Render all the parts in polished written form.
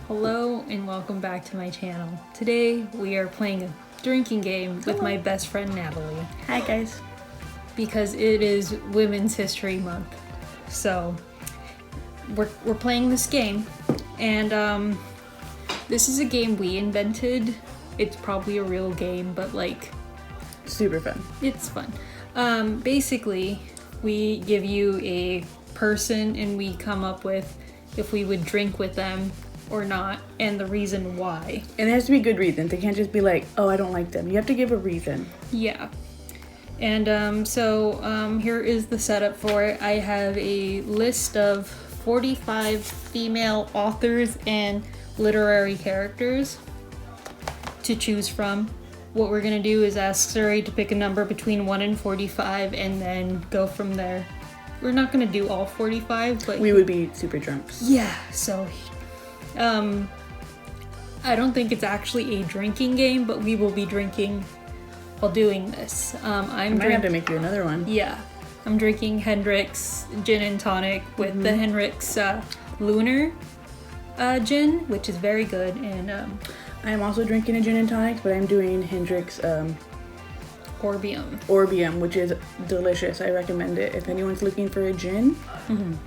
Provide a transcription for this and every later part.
Hello and welcome back to my channel. Today we are playing a drinking game with my best friend Natalie. Hi guys. Because it is Women's History Month. So we're playing this game and this is a game we invented. It's probably a real game, but like Super fun. it's fun. Basically we give you a person and we come up with if we would drink with them or not, and the reason why. And it has to be good reasons. They can't just be like, oh, I don't like them. You have to give a reason. Yeah. And so here is the setup for it. I have a list of 45 female authors and literary characters to choose from. What we're gonna do is ask Siri to pick a number between 1 and 45 and then go from there. We're not gonna do all 45, but we would be super drunk. yeah, so I don't think it's actually a drinking game, but we will be drinking while doing this. I might have to make you another one. Yeah, I'm drinking Hendrick's gin and tonic with the Hendrick's Lunar gin, which is very good. And I am also drinking a gin and tonic, but I'm doing Hendrick's Orbium, which is delicious. I recommend it if anyone's looking for a gin.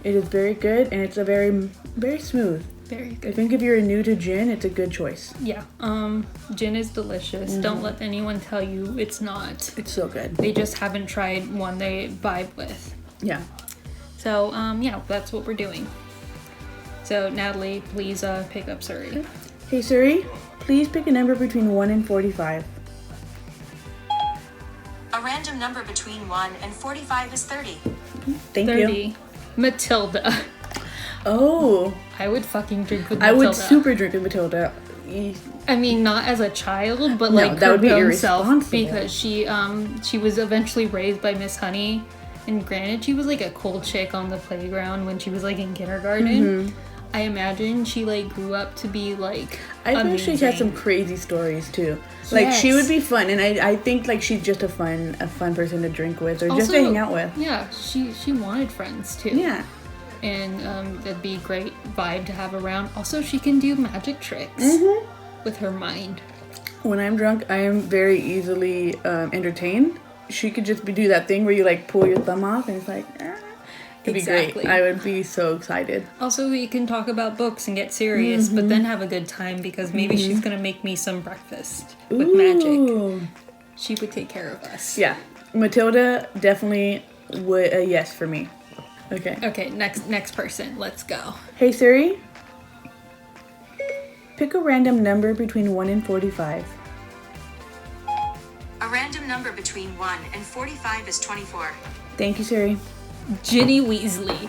It is very good and it's a very, very smooth. Very good. I think if you're new to gin, it's a good choice. Yeah, gin is delicious. Don't let anyone tell you it's not. It's so good. They just haven't tried one they vibe with. Yeah. So, yeah, that's what we're doing. So, Natalie, please pick up Siri. Hey Siri, please pick a number between 1 and 45. A random number between 1 and 45 is 30. Thank 30. you. Matilda. Oh. I would fucking drink with I Matilda. would super drink with Matilda. I mean, not as a child, but No, like that would be herself, irresponsible. because she was eventually raised by Miss Honey, and granted, she was like a cool chick on the playground when she was like in kindergarten. I imagine she like grew up to be like I think she has some amazing. crazy stories too. Like she Yes. would be fun, and I think like she's just a fun person to drink with or just Also, to hang out with. Yeah, she wanted friends too. Yeah. And that'd be a great vibe to have around. Also, she can do magic tricks with her mind. When I'm drunk, I am very easily entertained. She could just do that thing where you like pull your thumb off, and it's like, it'd be Exactly. great. I would be so excited. Also, we can talk about books and get serious, but then have a good time because maybe she's gonna make me some breakfast with magic. Ooh. She would take care of us. Yeah, Matilda definitely would a yes for me. Okay. Okay, next person. Let's go. Hey Siri, pick a random number between 1 and 45. A random number between 1 and 45 is 24. Thank you, Siri. Ginny Weasley.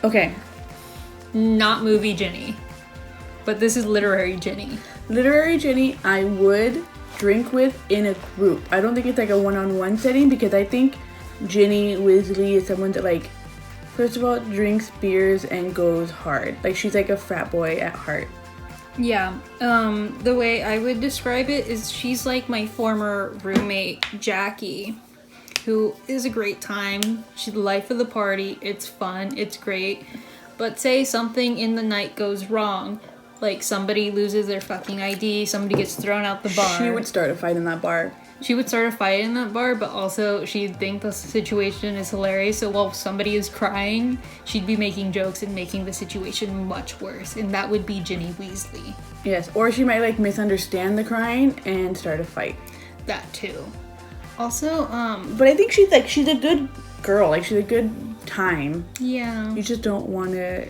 Okay. Not movie Ginny. But this is literary Ginny. Literary Jenny, I would drink with in a group. I don't think it's like a one-on-one setting because I think Ginny Weasley is someone that like, first of all, drinks beers and goes hard. Like she's like a frat boy at heart. Yeah, the way I would describe it is she's like my former roommate, Jackie, who is a great time. She's the life of the party. It's fun. It's great. But say something in the night goes wrong. Like somebody loses their fucking ID, somebody gets thrown out the bar. She would start a fight in that bar. She would start a fight in that bar, but also she'd think the situation is hilarious. So while somebody is crying, she'd be making jokes and making the situation much worse. And that would be Ginny Weasley. Yes, or she might like misunderstand the crying and start a fight. That too. Also, But I think she's a good girl. Like she's a good time. yeah. You just don't want to.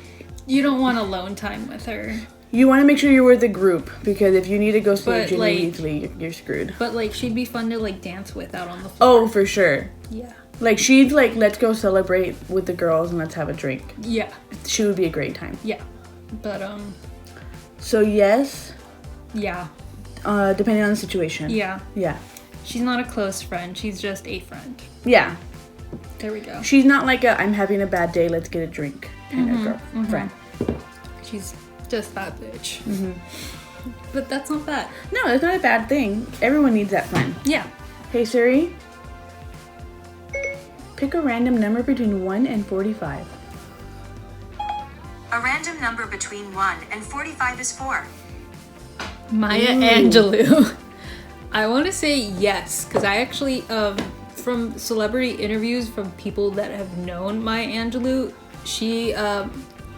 You don't want alone time with her. You want to make sure you're with a group because if you need to go see But, Ginny like- Weasley, you're screwed. But like she'd be fun to like dance with out on the floor. Oh, for sure. Yeah. Like she'd like, let's go celebrate with the girls and let's have a drink. Yeah. She would be a great time. Yeah. But So yes, yeah. depending on the situation. Yeah. Yeah. She's not a close friend. She's just a friend. Yeah. There we go. She's not like a I'm having a bad day, let's get a drink kind of girl friend. She's just that bitch. But that's not bad. No, it's not a bad thing. Everyone needs that fun. Yeah. Hey Siri, pick a random number between 1 and 45. A random number between 1 and 45 is 4. Maya Angelou. I want to say yes, because I actually, from celebrity interviews from people that have known Maya Angelou, she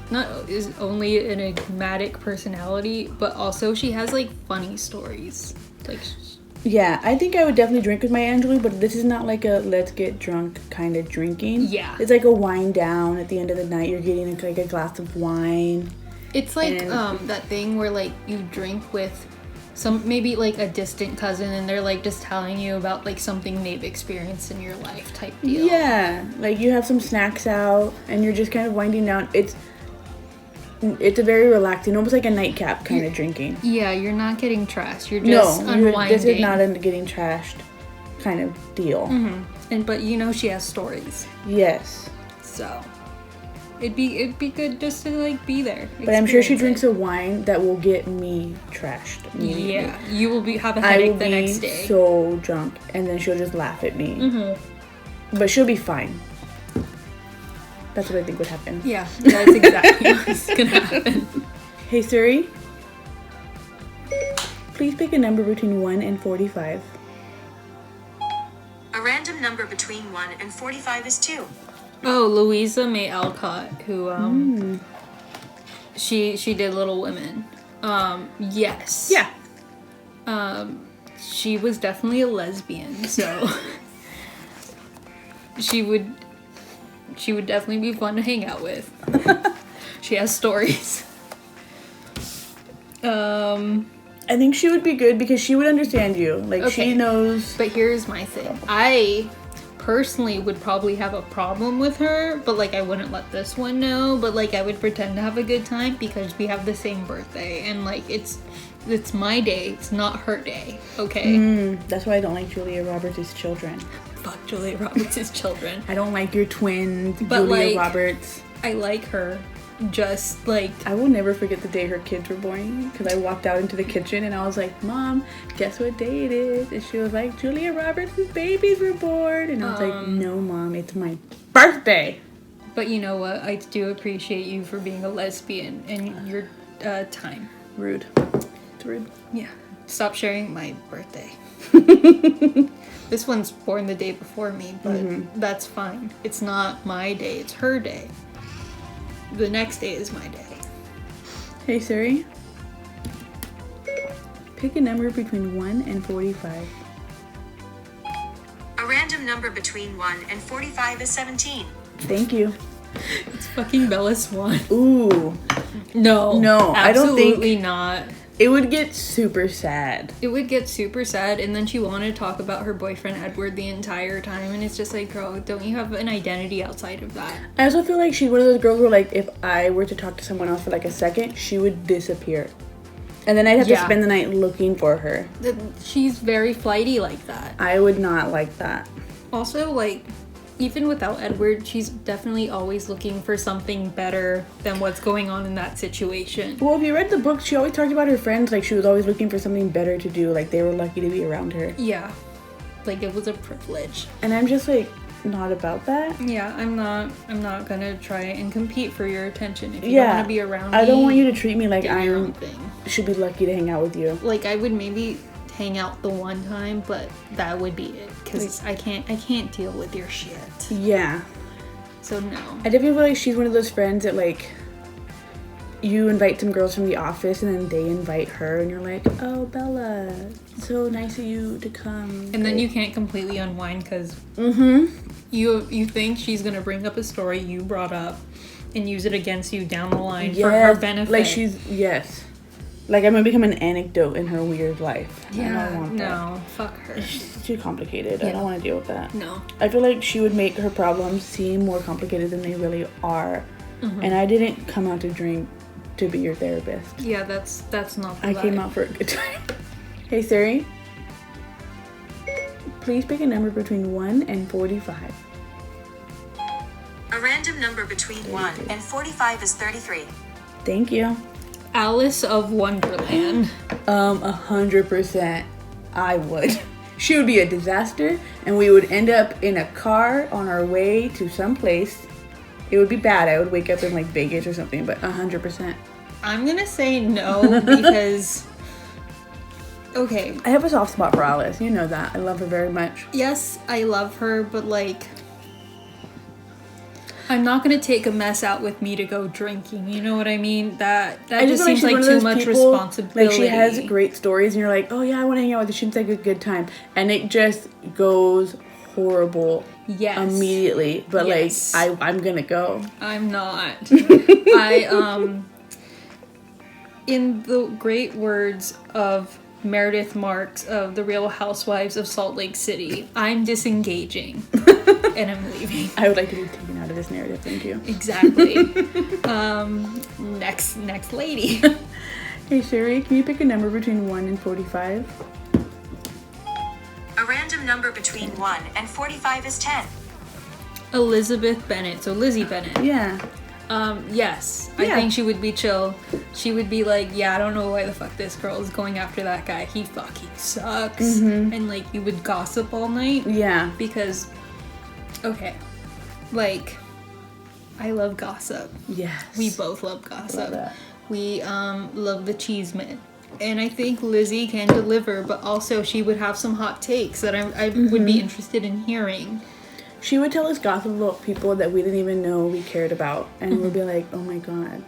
not is only an enigmatic personality, but also she has like funny stories. Like, yeah, I think I would definitely drink with Maya Angelou, but this is not like a let's get drunk kind of drinking. Yeah, it's like a wind down at the end of the night. You're getting like a glass of wine. It's like that thing where like you drink with some maybe like a distant cousin and they're like just telling you about like something they've experienced in your life type deal. Yeah, like you have some snacks out and you're just kind of winding down. It's a very relaxing, almost like a nightcap kind of drinking. Yeah, you're not getting trashed. You're just unwinding. This is not a getting trashed kind of deal. But you know she has stories. Yes. So it'd be good just to like be there. But I'm sure she drinks a wine that will get me trashed. Yeah, you will have a headache the next day. I will be so drunk, and then she'll just laugh at me. But she'll be fine. That's what I think would happen. Yeah, that's exactly what's gonna happen. Hey Siri, please pick a number between 1 and 45. A random number between 1 and 45 is 2. Oh, Louisa May Alcott, who she did Little Women. Yes. Yeah. She was definitely a lesbian, so she would definitely be fun to hang out with. She has stories. I think she would be good because she would understand you. Like, she knows. But here's my thing. I personally would probably have a problem with her, but like I wouldn't let this one know, but like I would pretend to have a good time because we have the same birthday and like it's my day, it's not her day, okay? That's why I don't like Julia Roberts' children. Fuck Julia Roberts' children. I don't like your twins, But Julia like, Roberts. I like her. Just like I will never forget the day her kids were born because I walked out into the kitchen and I was like, Mom, guess what day it is? And she was like, Julia Roberts' babies were born. And I was like, no, Mom, it's my birthday. But you know what? I do appreciate you for being a lesbian and your time. Rude. It's rude. Yeah. Stop sharing my birthday. This one's born the day before me, but that's fine. It's not my day, it's her day. The next day is my day. Hey Siri, pick a number between 1 and 45. A random number between 1 and 45 is 17. Thank you. It's fucking Bella Swan. Ooh. No, I don't think absolutely not. It would get super sad. It would get super sad, and then she wanted to talk about her boyfriend Edward the entire time, and it's just like, girl, don't you have an identity outside of that? I also feel like she's one of those girls where, like, if I were to talk to someone else for like a second, she would disappear. And then I'd have to spend the night looking for her. She's very flighty like that. I would not like that. Also, like, even without Edward, she's definitely always looking for something better than what's going on in that situation. Well, if you read the book, she always talked about her friends, like she was always looking for something better to do, like they were lucky to be around her. Yeah. Like, it was a privilege. And I'm just like, not about that. Yeah, I'm not gonna try and compete for your attention. If you don't want to be around me, I don't want you to treat me like I should be lucky to hang out with you. Like, I would maybe hang out the one time, but that would be it, because I can't deal with your shit. Yeah. So no. I definitely feel like she's one of those friends that, like, you invite some girls from the office and then they invite her and you're like, oh, Bella, so nice of you to come. And then you can't completely unwind because you think she's gonna bring up a story you brought up and use it against you down the line for her benefit. Like like I'm gonna become an anecdote in her weird life. Yeah, I don't want that. no, fuck her. She's too complicated. Yeah. I don't want to deal with that. No. I feel like she would make her problems seem more complicated than they really are. And I didn't come out to drink to be your therapist. Yeah, that's not the I vibe. came out for a good time. Hey Siri, please pick a number between 1 and 45. A random number between 1 and 45 is 33. Thank you. Alice of Wonderland. 100% I would. She would be a disaster and we would end up in a car on our way to some place It would be bad. I would wake up in like Vegas or something, but 100%. I'm gonna say no because. Okay. I have a soft spot for Alice. You know that. I love her very much. Yes, I love her, but like. I'm not gonna take a mess out with me to go drinking. You know what I mean? That just seems like too much responsibility. Like she has great stories, and you're like, oh yeah, I want to hang out with her. She seems like a good time, and it just goes horrible. Yes. Immediately, but yes. like I'm gonna go. I'm not. In the great words of Meredith Marks of The Real Housewives of Salt Lake City, I'm disengaging and I'm leaving. I would like to be taken out of this narrative, thank you. Exactly. Next lady. Hey Siri, can you pick a number between 1 and 45? A random number between 1 and 45 is 10. Elizabeth Bennett, so Lizzie Bennett. Yeah. Yes. Yeah. I think she would be chill. She would be like, yeah, I don't know why the fuck this girl is going after that guy. He fucking sucks. Mm-hmm. And like, you would gossip all night. Yeah. Because, okay, like, I love gossip. Yes. We both love gossip. Love that. We love the cheeseman. And I think Lizzie can deliver, but also she would have some hot takes that I would be interested in hearing. She would tell us gossip about people that we didn't even know we cared about. And we'd be like, oh my god.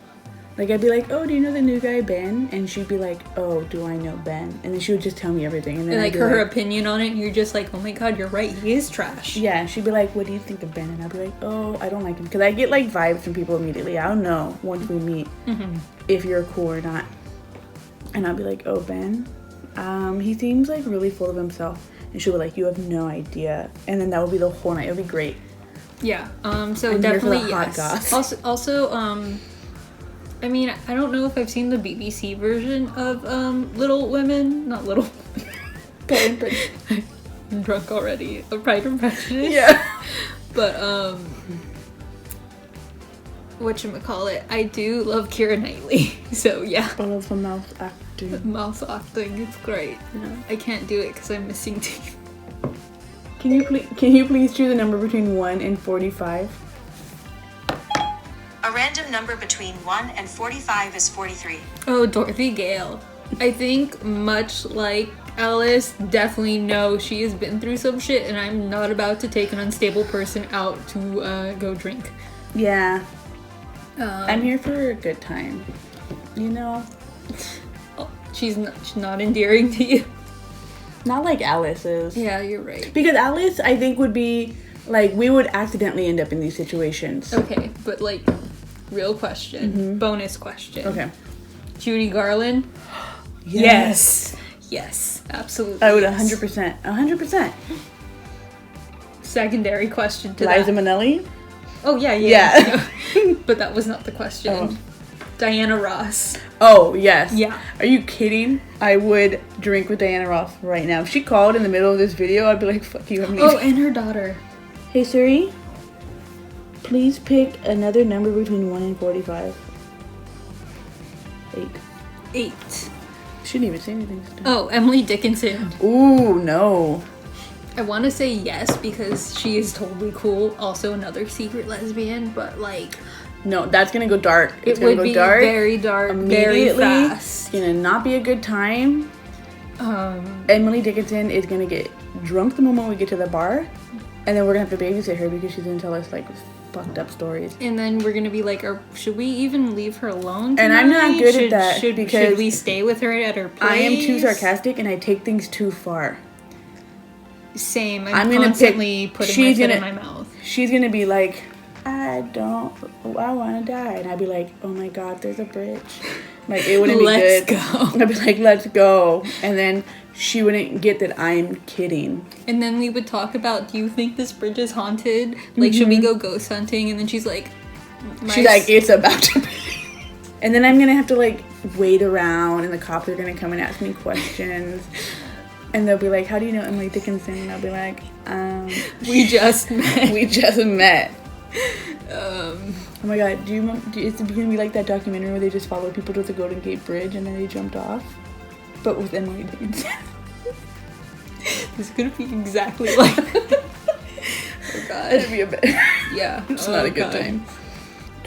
Like, I'd be like, oh, do you know the new guy, Ben? And she'd be like, oh, do I know Ben? And then she would just tell me everything. And then like, her opinion on it, and you're just like, oh my god, you're right, he is trash. Yeah, she'd be like, what do you think of Ben? And I'd be like, oh, I don't like him. Because I get, like, vibes from people immediately. I'll know once we meet if you're cool or not. And I'd be like, oh, Ben? He seems, like, really full of himself. And she'll be like, you have no idea. And then that would be the whole night. It would be great. Yeah. So I'm definitely here for the hot yes. goss. Also, I mean, I don't know if I've seen the BBC version of Little Women. Not Little. Pride and Prejudice. I'm drunk already. Pride and Prejudice. Yeah. But whatchamacallit, I do love Keira Knightley. So yeah. I love the mouth acting. Mouth acting, it's great. Yeah. I can't do it because I'm missing teeth. Can you please choose a number between 1 and 45? A random number between 1 and 45 is 43. Oh, Dorothy Gale. I think much like Alice, definitely know she has been through some shit, and I'm not about to take an unstable person out to go drink. Yeah. I'm here for a good time. You know? She's not endearing to you. Not like Alice is. Yeah, you're right. Because Alice, I think, would be, like, we would accidentally end up in these situations. Okay, but, like, real question. Bonus question. Okay. Judy Garland? Yes. Yes, absolutely. I would yes. 100%. 100%. Secondary question to Liza that. Minnelli? Oh, yeah. But that was not the question. Oh. Diana Ross. Oh, yes. Yeah. Are you kidding? I would drink with Diana Ross right now. If she called in the middle of this video, I'd be like, fuck you, I'm leaving. Oh, and her daughter. Hey, Siri, please pick another number between 1 and 45. 8. She didn't even say anything this time. Oh, Emily Dickinson. Ooh, no. I want to say yes because she is totally cool. Also another secret lesbian, but like... No, that's gonna go dark. It would be very dark, very fast. It's gonna not be a good time. Emily Dickinson is gonna get drunk the moment we get to the bar, and then we're gonna have to babysit her because she's gonna tell us like fucked up stories. And then we're gonna be like, should we even leave her alone tonight? And I'm not good at that because should we stay with her at her place? I am too sarcastic and I take things too far. Same. I'm gonna constantly putting my foot in my mouth. She's gonna be like, I want to die. And I'd be like, oh my god, there's a bridge. Like, it wouldn't be good. Let's go. I'd be like, let's go. And then she wouldn't get that I'm kidding. And then we would talk about, do you think this bridge is haunted? Like, should we go ghost hunting? And then she's like... it's about to be. And then I'm going to have to, like, wait around, and the cops are going to come and ask me questions. And they'll be like, how do you know Emily Dickinson? And I'll be like, we just met. We just met. Oh my god, it's gonna be like that documentary where they just follow people to the Golden Gate Bridge and then they jumped off, but with Emily Dickinson. It's gonna be exactly like oh god, it'd be a bit. Yeah, It's not a good time.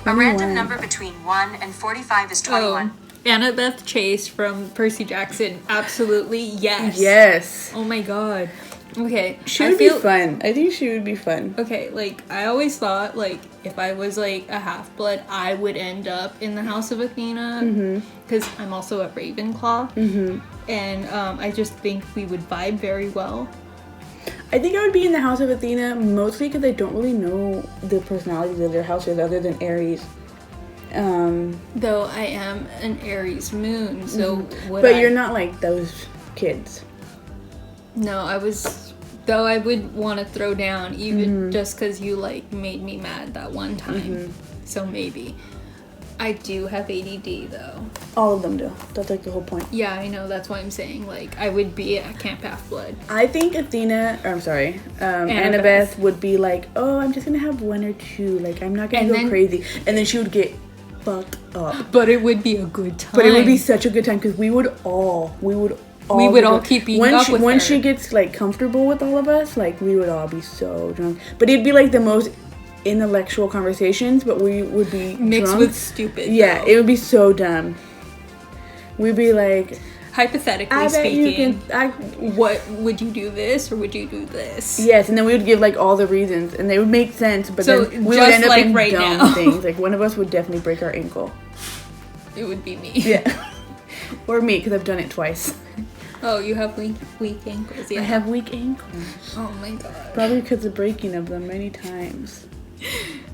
A 21. random number between 1 and 45 is 21. Annabeth Chase from Percy Jackson. Absolutely, yes. Yes. Oh my god. Okay. She would be fun. I think she would be fun. Okay, like, I always thought, like, if I was, like, a half-blood, I would end up in the House of Athena. Because I'm also a Ravenclaw. And I just think we would vibe very well. I think I would be in the House of Athena mostly because I don't really know the personalities of their houses other than Aries. Though I am an Aries moon, so But you're not like those kids. No, though I would want to throw down even just because you, like, made me mad that one time. So maybe. I do have ADD, though. All of them do. That's, like, the whole point. Yeah, I know. That's why I'm saying, like, I would be at Camp Half-Blood. I think Annabeth would be like, oh, I'm just gonna have one or two. Like, I'm not gonna go crazy. And then she would get fucked up. But it would be a good time. But it would be such a good time because we would all keep beating up with her. Once she gets, like, comfortable with all of us, like, we would all be so drunk. But it'd be, like, the most intellectual conversations, but we would be mixed drunk. with stupid. Yeah, it would be so dumb. We'd be like, hypothetically speaking, what would you do this or would you do this? Yes, and then we would give, like, all the reasons, and they would make sense, but so then we would end up like in right dumb now. things. Like, one of us would definitely break our ankle. It would be me. Yeah. Or me, because I've done it twice. Oh, you have weak ankles. Yeah. I have weak ankles. Oh my god. Probably because of breaking of them many times.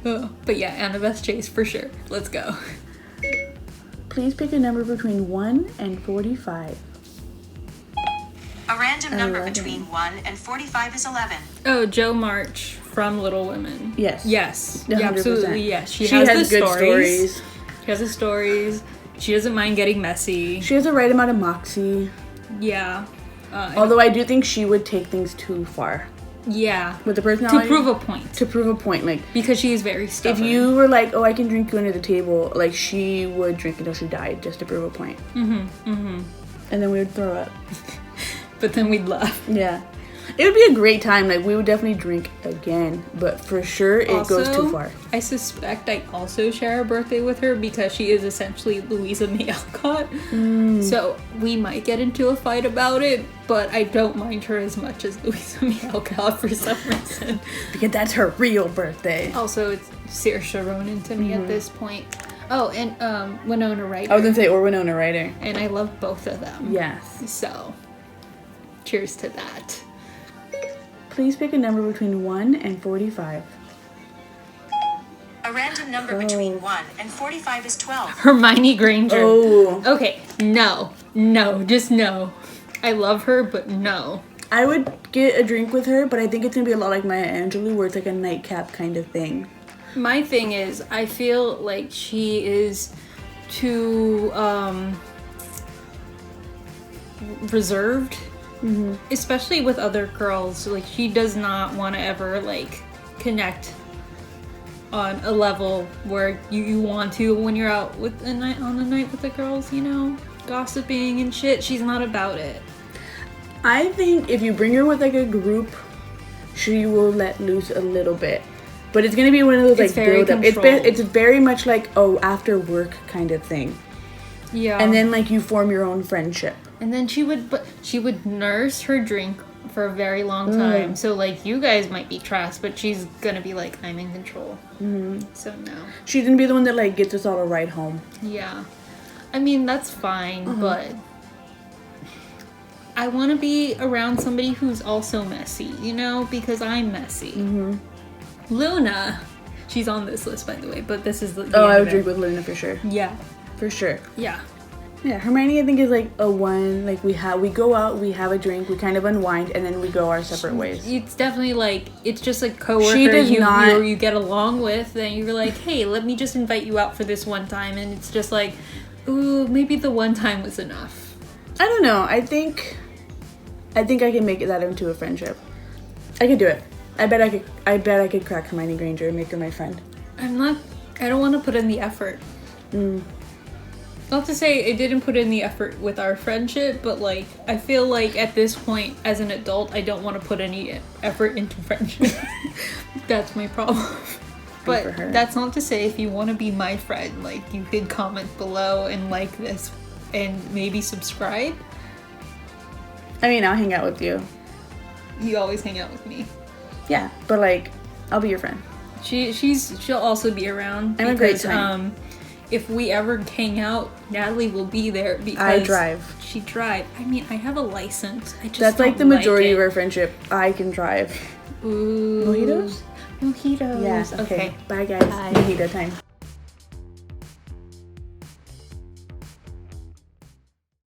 Oh, but yeah, Annabeth Chase for sure. Let's go. Please pick a number between 1 and 45. A random number between 1 and 45 is 11. Oh, Jo March from Little Women. Yes. Yes. 100%. Yeah, absolutely, yes. She has the good stories. She has the stories. She doesn't mind getting messy. She has the right amount of moxie. Yeah. Although I do think she would take things too far. Yeah. With the personality. To prove a point. To prove a point. Like, because she is very stubborn. If you were like, oh, I can drink you under the table, like, she would drink until she died just to prove a point. And then we would throw up. But then we'd laugh. Yeah. It would be a great time. Like, we would definitely drink again. But for sure, it goes too far. I suspect I also share a birthday with her because she is essentially Louisa May Alcott. So we might get into a fight about it, but I don't mind her as much as Louisa May Alcott for some reason. Because that's her real birthday. Also, it's Saoirse Ronan to me at this point. Oh, and Winona Ryder. I was going to say, or Winona Ryder. And I love both of them. Yes. So, cheers to that. Please pick a number between 1 and 45. A random number between 1 and 45 is 12. Hermione Granger. Oh. Okay, no, just no. I love her, but no. I would get a drink with her, but I think it's going to be a lot like Maya Angelou, where it's like a nightcap kind of thing. My thing is, I feel like she is too, reserved. Especially with other girls. Like, she does not want to ever, like, connect on a level where you want to when you're out on a night with the girls, you know? Gossiping and shit. She's not about it. I think if you bring her with, like, a group, she will let loose a little bit. But it's going to be one of those, like, build up. It's very much like, oh, after work kind of thing. Yeah. And then, like, you form your own friendship. And then she would nurse her drink for a very long time. So, like, you guys might be trash, but she's gonna be like, I'm in control. So, no. She's gonna be the one that, like, gets us all a ride home. Yeah. I mean, that's fine, but I want to be around somebody who's also messy, you know? Because I'm messy. Luna, she's on this list, by the way, but this is the I would drink with Luna for sure. Yeah. For sure. Yeah. Yeah, Hermione, I think, is like a 1. Like, we go out, we have a drink, we kind of unwind, and then we go our separate ways. It's definitely like, it's just like coworker you get along with, and you're like, hey, let me just invite you out for this one time, and it's just like, ooh, maybe the one time was enough. I don't know. I think I can make that into a friendship. I could do it. I bet I could crack Hermione Granger and make her my friend. I don't want to put in the effort. Not to say I didn't put in the effort with our friendship, but, like, I feel like at this point, as an adult, I don't want to put any effort into friendship. That's my problem. But for her. that's not to say if you want to be my friend, like you could comment below and like this and maybe subscribe. I mean, I'll hang out with you. You always hang out with me. Yeah, but like, I'll be your friend. She'll also be around. I'm a great time. If we ever hang out, Natalie will be there because I drive. She drives. I mean, I have a license. I just That's like the don't majority of it. our friendship. I can drive. Ooh. Mojitos? Mojitos. Yeah. Okay. Okay. Bye, guys. Bye. Mojito time.